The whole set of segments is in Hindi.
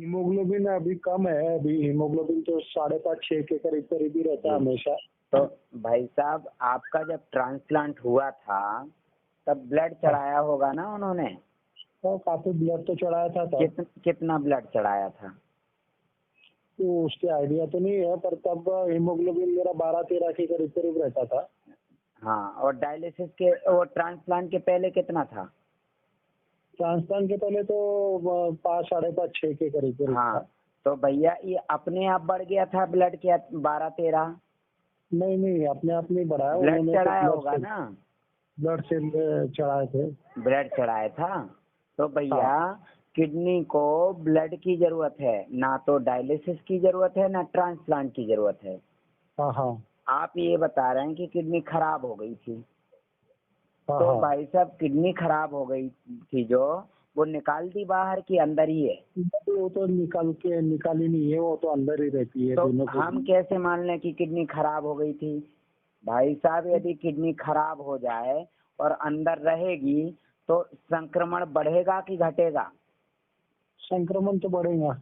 हीमोग्लोबिन अभी कम है। अभी हीमोग्लोबिन तो 5.5-6 के करीब करीब ही रहता है हमेशा। तो भाई साहब आपका जब ट्रांसप्लांट हुआ था तब ब्लड चढ़ाया होगा ना उन्होंने? तो काफी ब्लड तो चढ़ाया था तब। कितना ब्लड चढ़ाया था? तो उसके आइडिया तो नहीं है, पर तब हीमोग्लोबिन मेरा 12-13 के करीब करीब रहता था। हाँ, और डायलिसिस के और ट्रांसप्लांट के पहले कितना था? ट्रांसप्लांट के पहले तो 5-5.5-6 के करीब करीब हाँ, था। तो भैया ये अपने आप बढ़ गया था ब्लड क्या 12-13? नहीं नहीं, अपने आप नहीं बढ़ाया। ब्लड उन्होंने चढ़ाया तो होगा ना? ब्लड सेल चढ़ाए थे। ब्लड चढ़ाया था। तो भैया हाँ किडनी को ब्लड की जरूरत है, ना तो डायलिसिस की जरूरत है ना ट्रांसप्लांट की जरूरत है। हाँ हाँ आप ये बता रहे हैं कि किडनी खराब हो गई थी। हाँ तो हाँ। भाई साहब किडनी खराब हो गई थी जो वो निकाल दी बाहर की अंदर ही है? वो तो निकाली नहीं है, वो तो अंदर ही रहती है तो दोनों हम कैसे मान लें कि किडनी खराब हो गई थी? भाई साहब यदि किडनी खराब हो जाए और अंदर रहेगी तो संक्रमण बढ़ेगा कि घटेगा? संक्रमण तो बढ़ेगा।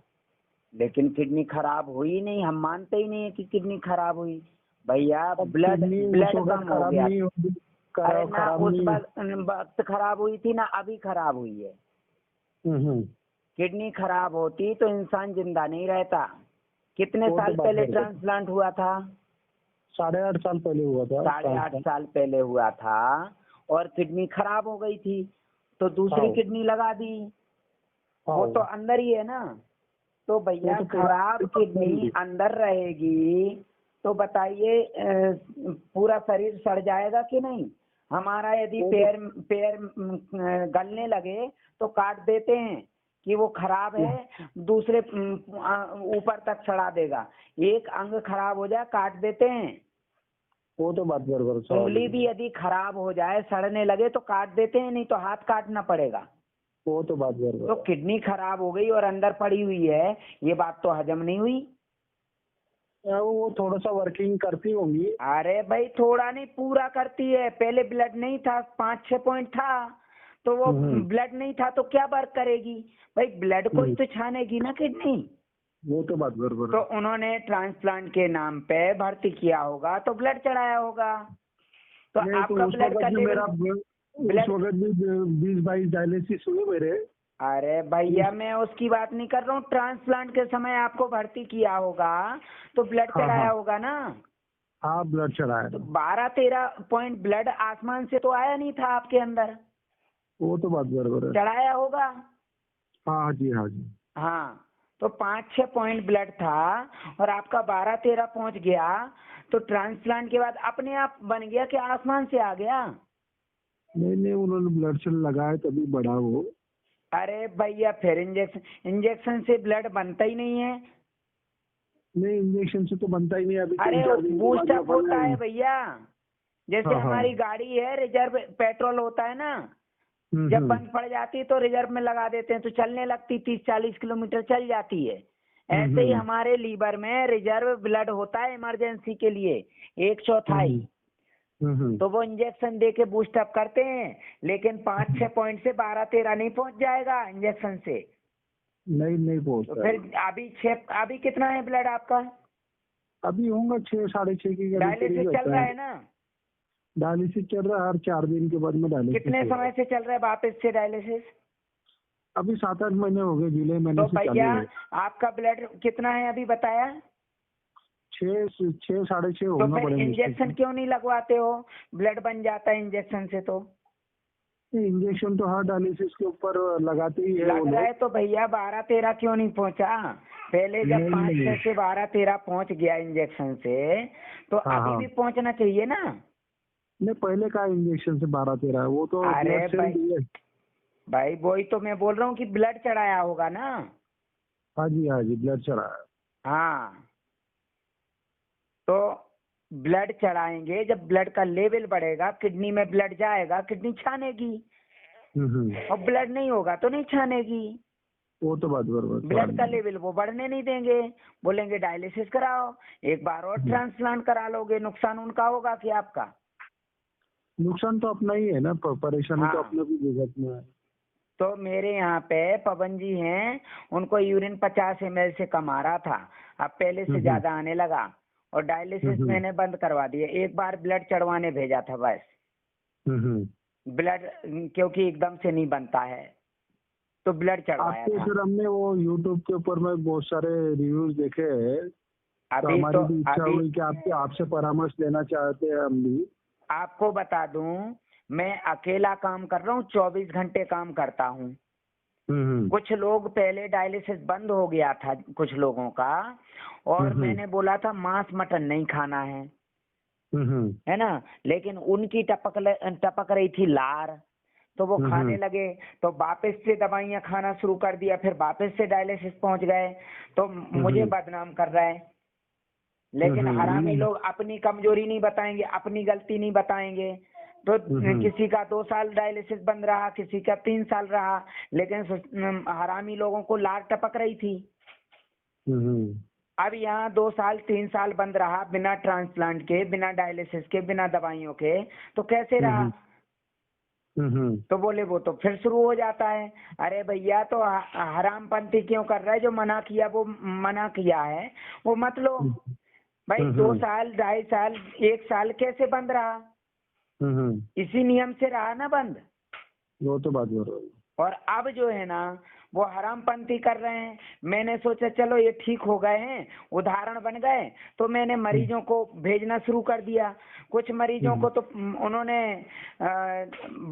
लेकिन किडनी खराब हुई नहीं, हम मानते ही नहीं है कि किडनी खराब हुई। भैया ब्लड कम हो गया। अरे ना उस वक्त खराब हुई थी ना अभी खराब हुई है। किडनी खराब होती तो इंसान जिंदा नहीं रहता। कितने साल पहले ट्रांसप्लांट हुआ था? 8.5 साल पहले हुआ था। 8.5 साल पहले हुआ था और किडनी खराब हो गई थी तो दूसरी किडनी लगा दी। वो तो अंदर ही है ना। तो भैया खराब किडनी अंदर रहेगी तो बताइए पूरा शरीर सड़ जाएगा कि नहीं? हमारा यदि पैर गलने लगे तो काट देते हैं कि वो खराब है, दूसरे ऊपर तक सड़ा देगा। एक अंग खराब हो जाए काट देते हैं। वो तो बात बराबर। उंगली भी यदि खराब हो जाए सड़ने लगे तो काट देते हैं, नहीं तो हाथ काटना पड़ेगा। वो तो बात बराबर। तो किडनी खराब हो गई और अंदर पड़ी हुई है, ये बात तो हजम नहीं हुई। वो थोड़ा सा वर्किंग करती होंगी। अरे भाई थोड़ा नहीं पूरा करती है। पहले ब्लड नहीं था, 5-6 पॉइंट था तो वो ब्लड नहीं था तो क्या वर्क करेगी भाई? ब्लड को ही तो छानेगी ना किडनी। वो तो बात बराबर। तो उन्होंने ट्रांसप्लांट के नाम पे भर्ती किया होगा तो ब्लड चढ़ाया होगा। तो आपका ब्लड का लेवल उस वक्त भी 20-22 डायलिसिस हुए मेरे। अरे भैया मैं उसकी बात नहीं कर रहा हूँ। ट्रांसप्लांट के समय आपको भर्ती किया होगा तो ब्लड चढ़ाया होगा ना? हाँ ब्लड चढ़ाया। तो 12-13 पॉइंट ब्लड आसमान से तो आया नहीं था आपके अंदर। वो तो बात बराबर है। चढ़ाया होगा। हाँ जी हाँ जी। हाँ, तो 5-6 पॉइंट ब्लड था और आपका 12-13 पहुंच गया तो ट्रांसप्लांट के बाद अपने आप बन गया कि आसमान से आ गया? नहीं नहीं, उन्होंने ब्लड सेल लगाया तभी बढ़ा वो। अरे भैया फिर इंजेक्शन से ब्लड बनता ही नहीं है। नहीं, इंजेक्शन से तो बनता ही नहीं। अभी अरे बूस्टअप होता है भैया। जैसे हमारी गाड़ी है रिजर्व पेट्रोल होता है ना, जब बंद पड़ जाती तो रिजर्व में लगा देते हैं तो चलने लगती 30-40 किलोमीटर चल जाती है। ऐसे ही हमारे लीवर में रिजर्व ब्लड होता है इमरजेंसी के लिए 1/4। तो वो इंजेक्शन दे के बूस्टअप करते हैं, लेकिन 5-6 पॉइंट से 12-13 नहीं पहुंच जाएगा इंजेक्शन से। नहीं पहुंचता। तो फिर अभी कितना है ब्लड आपका? अभी होगा 6-6.5 की। डायलिसिस चल रहा है ना? डायलिसिस चल रहा है, हर 4 दिन के बाद में डायलिसिस। कितने समय से चल रहा है वापस से डायलिसिस? अभी 7-8 महीने हो गए, जुलाई महीने से चालू है। आपका ब्लड कितना है अभी बताया? 6-6.5 होना तो पड़ेगा। इंजेक्शन क्यों नहीं लगवाते हो? ब्लड बन जाता है इंजेक्शन से। तो इंजेक्शन तो हर डायलिसिस के ऊपर लगाते ही है। लग रहा है तो भैया 12-13 क्यों नहीं पहुंचा? पहले जब 5-6 से 12-13 पहुंच गया इंजेक्शन से तो अभी भी पहुंचना चाहिए ना? नहीं, पहले का इंजेक्शन से 12-13 वो तो। अरे भाई वही तो मैं बोल रहा हूँ कि ब्लड चढ़ाया होगा ना। हाँ जी ब्लड चढ़ाया। हाँ, तो ब्लड चढ़ाएंगे, जब ब्लड का लेवल बढ़ेगा किडनी में ब्लड जाएगा, किडनी छानेगी। और ब्लड नहीं होगा तो नहीं छानेगी। वो तो बात बराबर। ब्लड का लेवल वो बढ़ने नहीं देंगे, बोलेंगे डायलिसिस कराओ, एक बार और ट्रांसप्लांट करा लोगे। नुकसान उनका होगा कि आपका? नुकसान तो अपना ही है ना, परेशानी तो अपने भी जगत में है। तो मेरे यहाँ पे पवन जी हैं, उनको यूरिन 50 ml से कम आ रहा था, अब पहले से ज्यादा आने लगा, और डायलिसिस मैंने बंद करवा दिया। एक बार ब्लड चढ़वाने भेजा था बस, ब्लड क्योंकि एकदम से नहीं बनता है, तो ब्लड चढ़वाया आपके था। सर हमने वो यूट्यूब के ऊपर में बहुत सारे रिव्यूज देखे हैं, तो अभी हमारी तो भी इच्छा अभी हुई कि आपसे परामर्श लेना चाहते हैं हम भी। आपको बता दूं, मैं अकेला काम कर रहा हूँ, 24 घंटे काम करता हूँ। कुछ लोग पहले डायलिसिस बंद हो गया था कुछ लोगों का, और मैंने बोला था मांस मटन नहीं खाना है ना, लेकिन उनकी टपक रही थी लार, तो वो खाने लगे, तो वापस से दवाइयां खाना शुरू कर दिया, फिर वापस से डायलिसिस पहुंच गए, तो मुझे बदनाम कर रहा है। लेकिन हरामी लोग अपनी कमजोरी नहीं बताएंगे, अपनी गलती नहीं बताएंगे, तो किसी का 2 साल डायलिसिस बंद रहा, किसी का 3 साल रहा, लेकिन हरामी लोगों को लार टपक रही थी। अब यहाँ 2 साल 3 साल बंद रहा, बिना ट्रांसप्लांट के, बिना डायलिसिस के, बिना दवाइयों के, तो कैसे रहा? तो बोले वो तो फिर शुरू हो जाता है। अरे भैया, तो हरामपंथी क्यों कर रहा है? जो मना किया वो मना किया है, वो मत लो भाई। 2 साल 2.5 साल 1 साल कैसे बंद रहा? इसी नियम से रहा ना बंद। वो तो बात बरोबर है। और अब जो है ना, वो हरामपंथी कर रहे हैं। मैंने सोचा चलो ये ठीक हो गए हैं, उदाहरण बन गए, तो मैंने मरीजों को भेजना शुरू कर दिया। कुछ मरीजों को तो उन्होंने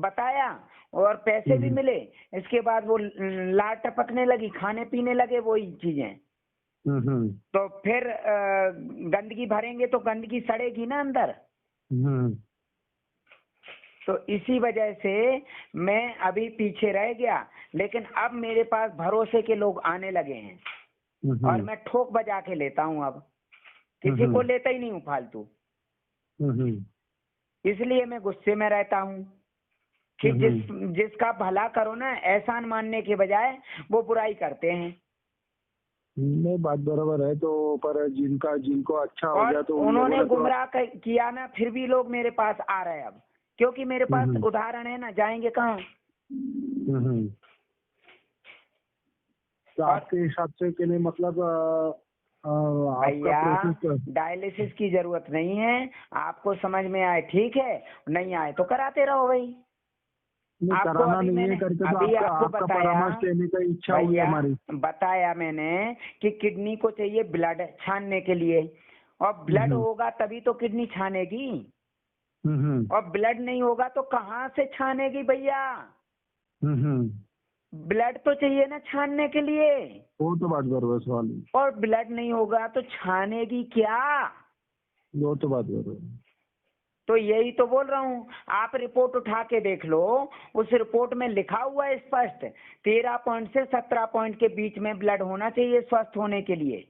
बताया और पैसे भी मिले। इसके बाद वो लार टपकने लगी, खाने पीने लगे वही चीजें। तो फिर गंदगी भरेंगे तो गंदगी सड़ेगी ना अंदर। तो इसी वजह से मैं अभी पीछे रह गया, लेकिन अब मेरे पास भरोसे के लोग आने लगे हैं, और मैं ठोक बजा के लेता हूँ। अब किसी को लेता ही नहीं हूँ फालतू, इसलिए मैं गुस्से में रहता हूँ कि जिसका भला करो ना, एहसान मानने के बजाय वो बुराई करते हैं। नहीं, बात बराबर है। तो पर जिनको अच्छा हो गया तो उन्होंने गुमराह किया ना, फिर भी लोग मेरे पास आ रहे हैं अब, क्योंकि मेरे पास उदाहरण है ना, जाएंगे कहाँ? तो आपके हिसाब से के लिए मतलब भैया, डायलिसिस की जरूरत नहीं है। आपको समझ में आए ठीक है, नहीं आए तो कराते रहो भाई। आपको अभी मैंने आपका परामर्श लेने का इच्छा हुई हमारी। बताया मैंने कि किडनी को चाहिए ब्लड छानने के लिए, और ब्लड होगा तभी तो किडनी छानेगी, और ब्लड नहीं होगा तो कहाँ से छानेगी भैया? ब्लड तो चाहिए ना छानने के लिए। वो तो बात बराबर सवाल है। और ब्लड नहीं होगा तो छानेगी क्या? वो तो बात बराबर। तो यही तो बोल रहा हूँ, आप रिपोर्ट उठा के देख लो, उस रिपोर्ट में लिखा हुआ है स्पष्ट, 13 पॉइंट से 17 पॉइंट के बीच में ब्लड होना चाहिए स्वस्थ होने के लिए।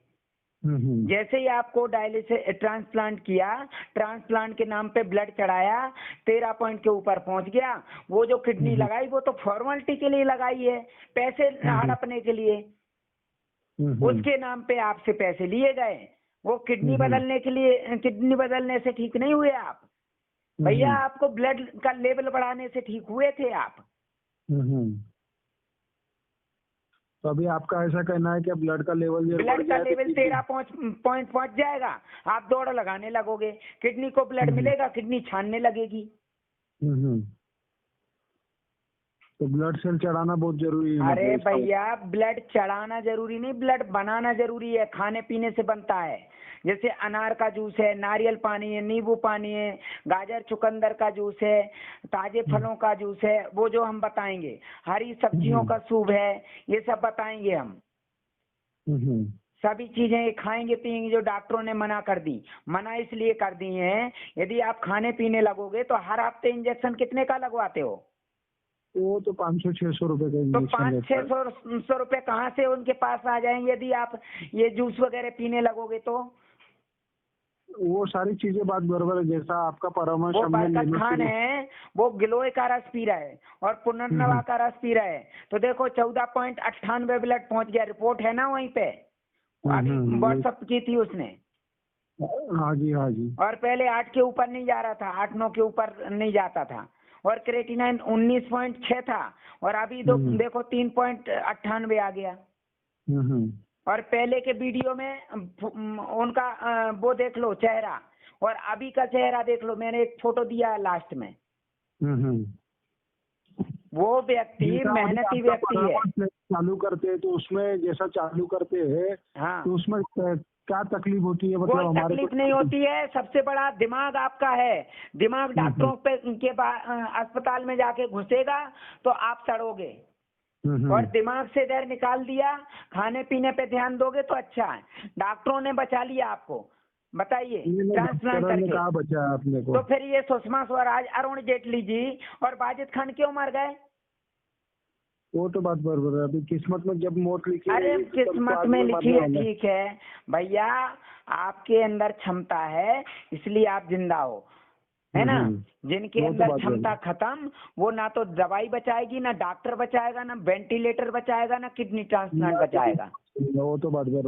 जैसे ही आपको डायलिसिस ट्रांसप्लांट किया, ट्रांसप्लांट के नाम पे ब्लड चढ़ाया, 13 पॉइंट के ऊपर पहुंच गया, वो जो किडनी लगाई वो तो फॉर्मेलिटी के लिए लगाई है, पैसे हड़पने के लिए। उसके नाम पे आपसे पैसे लिए गए, वो किडनी बदलने के लिए, किडनी बदलने से ठीक नहीं हुए आप भैया। आपको ब्लड का लेवल बढ़ाने से ठीक हुए थे आप। तो अभी आपका ऐसा कहना है कि ब्लड का लेवल 13 पॉइंट पहुंच जाएगा, आप दौड़ लगाने लगोगे, किडनी को ब्लड मिलेगा, किडनी छानने लगेगी। तो ब्लड सेल चढ़ाना बहुत जरूरी है। अरे भैया, ब्लड चढ़ाना जरूरी नहीं, ब्लड बनाना जरूरी है। खाने पीने से बनता है, जैसे अनार का जूस है, नारियल पानी है, नींबू पानी है, गाजर चुकंदर का जूस है, ताजे फलों का जूस है, वो जो हम बताएंगे, हरी सब्जियों का सूप है, ये सब बताएंगे हम। सभी चीजें खाएंगे पिएंगे जो डॉक्टरों ने मना कर दी। मना इसलिए कर दी है, यदि आप खाने पीने लगोगे तो हर हफ्ते इंजेक्शन कितने का लगवाते हो? वो तो 500-600 रुपए का तो 500-600 रुपए कहाँ से उनके पास आ जाएंगे यदि आप ये जूस वगैरह पीने लगोगे? तो वो सारी चीजें बात बराबर है। जैसा आपका परामर्श बरकत खान है, वो गिलोय का रस पी रहा है और पुनर्नवा का रस पी रहा है, तो देखो 14.98 ब्लड पहुंच गया। रिपोर्ट है ना वहीं पे, व्हाट्सएप की थी उसने। हाँ जी, हाँ जी। और पहले 8 के ऊपर नहीं जा रहा था, 8-9 के ऊपर नहीं जाता था, और क्रेटिनाइन 19.6 था और अभी देखो 3.98 आ गया। और पहले के वीडियो में उनका वो देख लो चेहरा और अभी का चेहरा देख लो, मैंने एक फोटो दिया है लास्ट में। वो व्यक्ति मेहनती व्यक्ति है। चालू करते हैं तो उसमें जैसा चालू करते हैं हाँ, तो उसमें क्या तकलीफ होती है? मतलब कोई हमारे तकलीफ नहीं होती है। सबसे बड़ा दिमाग आपका है। दिमाग डॉक्टरों पे के अस्पताल में जाके घुसेगा तो आप सड़ोगे। और दिमाग से जहर निकाल दिया, खाने पीने पे ध्यान दोगे तो अच्छा है। डॉक्टरों ने बचा लिया आपको, बताइए ट्रांसप्लांट करके। कहाँ बचा है आपने को? तो फिर ये सुषमा स्वराज, अरुण जेटली जी और वाजिद खान क्यों मर गए? वो तो बात बराबर है। अभी किस्मत में जब मौत लिखी अरे रहेगी तो किस्मत आदमी में लिखी है, मरना ठीक है भैया, आपके अंदर क्षमता है इसलिए आप जिंदा हो, है ना। जिनके वो तो अंदर बात क्षमता खत्म, वो ना तो दवाई बचाएगी, ना डॉक्टर बचाएगा, ना वेंटिलेटर बचाएगा, ना किडनी ट्रांसप्लांट बचाएगा। वो तो बात बराबर।